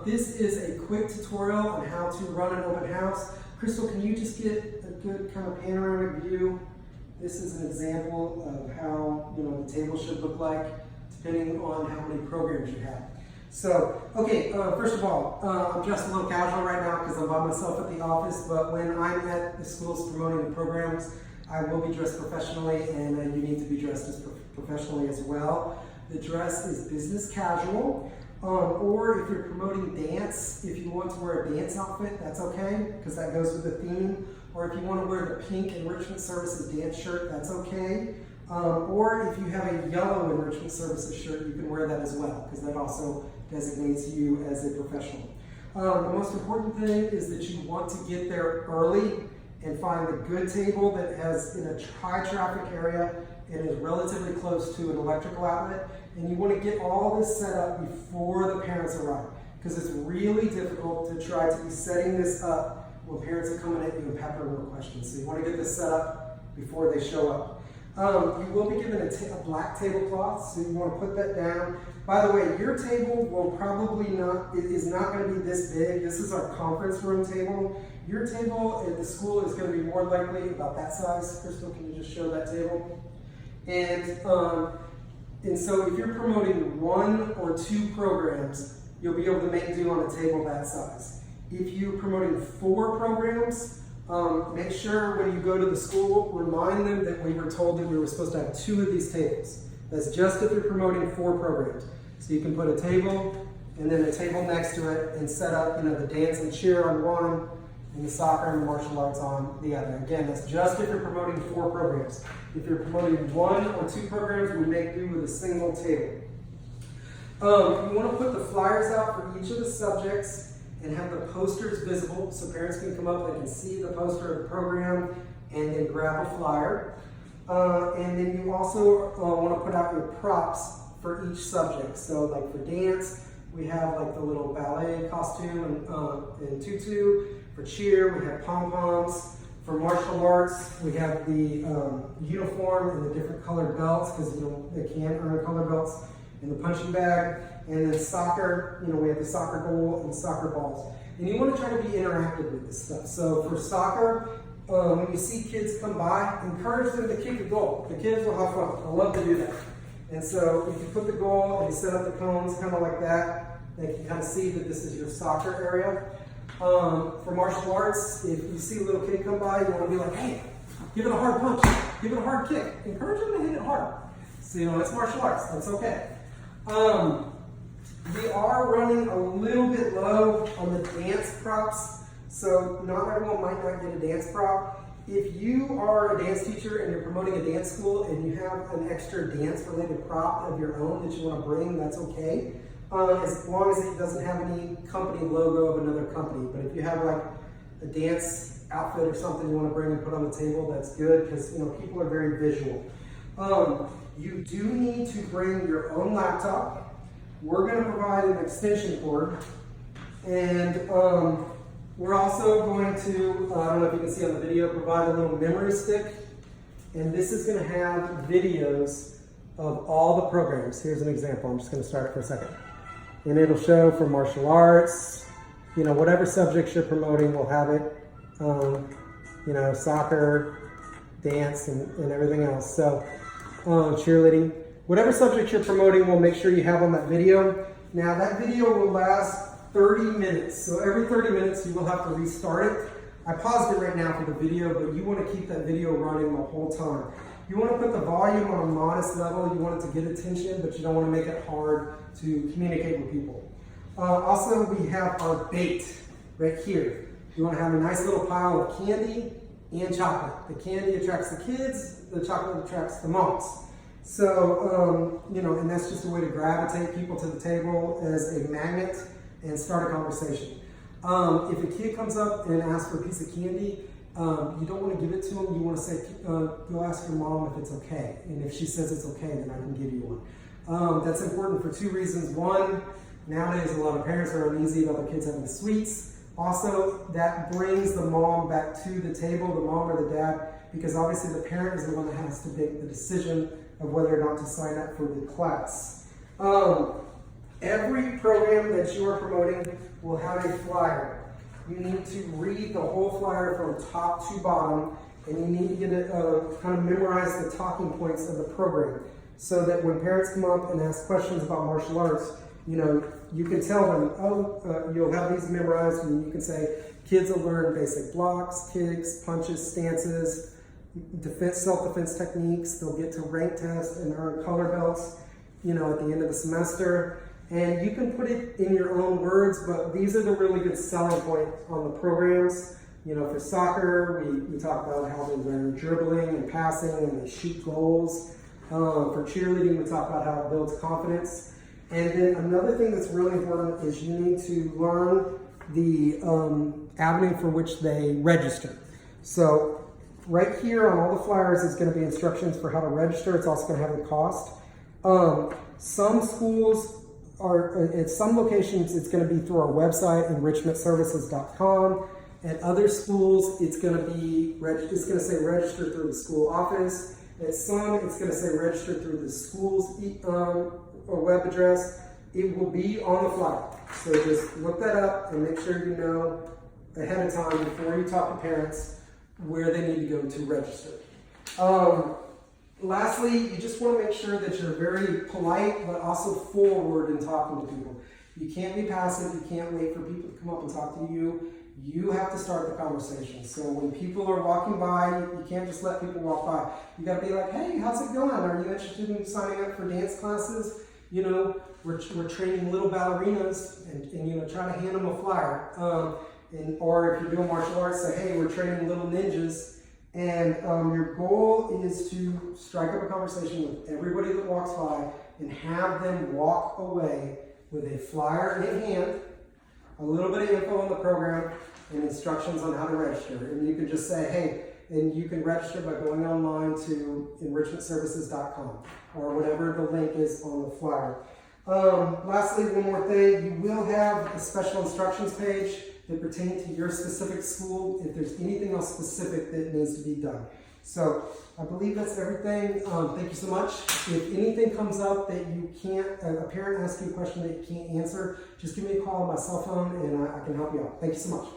This is a quick tutorial on how to run an open house. Crystal, can you just get a good kind of panoramic view? This is an example of how the table should look like, depending on how many programs you have. So, okay, first of all, I'm dressed a little casual right now because I'm by myself at the office, but when I'm at the schools promoting the programs, I will be dressed professionally, and you need to be dressed as professionally as well. The dress is business casual, or if you're promoting dance, if you want to wear a dance outfit, that's okay, because that goes with the theme. Or if you want to wear the pink Enrichment Services dance shirt, that's okay. Or if you have a yellow Enrichment Services shirt, you can wear that as well, because that also designates you as a professional. The most important thing is that you want to get there early and find a good table that has in a high traffic area and is relatively close to an electrical outlet. And you want to get all this set up before the parents arrive, because it's really difficult to try to be setting this up when parents are coming at you and peppering with questions. So you want to get this set up before they show up. You will be given a black tablecloth, so you want to put that down. By the way, your table will probably is not going to be this big. This is our conference room table. Your table at the school is going to be more likely about that size. Crystal, can you just show that table? And so if you're promoting 1 or 2 programs, you'll be able to make do on a table that size. If you're promoting 4 programs, make sure when you go to the school, remind them that we were told that we were supposed to have 2 of these tables. That's just if you're promoting 4 programs. So you can put a table and then a table next to it and set up, the dance and cheer on one and the soccer and the martial arts on the other. Again, that's just if you're promoting 4 programs. If you're promoting 1 or 2 programs, we make do with a single table. You want to put the flyers out for each of the subjects and have the posters visible so parents can come up, they can see the poster of the program and then grab a flyer. And then you also want to put out your props for each subject. So like for dance, we have like the little ballet costume and tutu. For cheer, we have pom-poms. For martial arts, we have the uniform and the different colored belts, because they can earn color belts, and the punching bag. And then soccer, we have the soccer goal and soccer balls. And you want to try to be interactive with this stuff. So for soccer, when you see kids come by, encourage them to kick a goal. The kids will have fun. I love to do that. And so if you put the goal and you set up the cones kind of like that, they can kind of see that this is your soccer area. For martial arts, if you see a little kid come by, you want to be like, hey, give it a hard punch, give it a hard kick. Encourage them to hit it hard. So it's martial arts, that's okay. We are running a little bit low on the dance props, so not everyone might not get a dance prop. If you are a dance teacher and you're promoting a dance school and you have an extra dance-related prop of your own that you want to bring, that's okay, as long as it doesn't have any company logo of another company. But if you have like a dance outfit or something you want to bring and put on the table, that's good, because people are very visual. You do need to bring your own laptop. We're going to provide an extension cord, and we're also going to, I don't know if you can see on the video, provide a little memory stick, and this is going to have videos of all the programs. Here's an example. I'm just going to start it for a second. And it'll show for martial arts, whatever subjects you're promoting, we'll have it, soccer, dance, and everything else. So cheerleading. Whatever subject you're promoting, we'll make sure you have on that video. Now that video will last 30 minutes. So every 30 minutes you will have to restart it. I paused it right now for the video, but you want to keep that video running the whole time. You want to put the volume on a modest level. You want it to get attention, but you don't want to make it hard to communicate with people. Also, we have our bait right here. You want to have a nice little pile of candy and chocolate. The candy attracts the kids, the chocolate attracts the moms. So, and that's just a way to gravitate people to the table as a magnet and start a conversation. If a kid comes up and asks for a piece of candy, you don't want to give it to them. You want to say, go ask your mom if it's okay. And if she says it's okay, then I can give you one. That's important for 2 reasons. One, nowadays a lot of parents are uneasy about their kids having sweets. Also, that brings the mom back to the table, the mom or the dad, because obviously the parent is the one that has to make the decision of whether or not to sign up for the class. Every program that you are promoting will have a flyer. You need to read the whole flyer from top to bottom, and you need to get it, kind of memorize the talking points of the program, so that when parents come up and ask questions about martial arts, you know, you can tell them, you'll have these memorized, and you can say, kids will learn basic blocks, kicks, punches, stances, self-defense techniques. They'll get to rank test and earn color belts, you know, at the end of the semester. And you can put it in your own words, but these are the really good selling point on the programs. You know, for soccer, we talk about how they learn dribbling and passing and they shoot goals. For cheerleading, we talk about how it builds confidence. And then another thing that's really important is you need to learn the avenue for which they register. So right here on all the flyers is going to be instructions for how to register. It's also going to have the cost. Some schools at some locations, it's going to be through our website, enrichmentservices.com. At other schools, it's going to say register through the school office. At some, it's going to say register through the school's web address. It will be on the flyer. So just look that up and make sure you know ahead of time before you talk to parents where they need to go to register. Lastly, you just want to make sure that you're very polite, but also forward in talking to people. You can't be passive. You can't wait for people to come up and talk to you. You have to start the conversation. So when people are walking by, you can't just let people walk by. You got to be like, hey, how's it going? Are you interested in signing up for dance classes? You know, we're training little ballerinas and you know, try to hand them a flyer. Or if you're doing martial arts, say, hey, we're training little ninjas. And your goal is to strike up a conversation with everybody that walks by and have them walk away with a flyer in hand, a little bit of info on the program, and instructions on how to register. And you can just say, hey, and you can register by going online to enrichmentservices.com or whatever the link is on the flyer. Lastly, one more thing, you will have a special instructions page that pertain to your specific school if there's anything else specific that needs to be done. So I believe that's everything. Thank you so much. If anything comes up that you can't, a parent asks you a question that you can't answer, just give me a call on my cell phone and I can help you out. Thank you so much.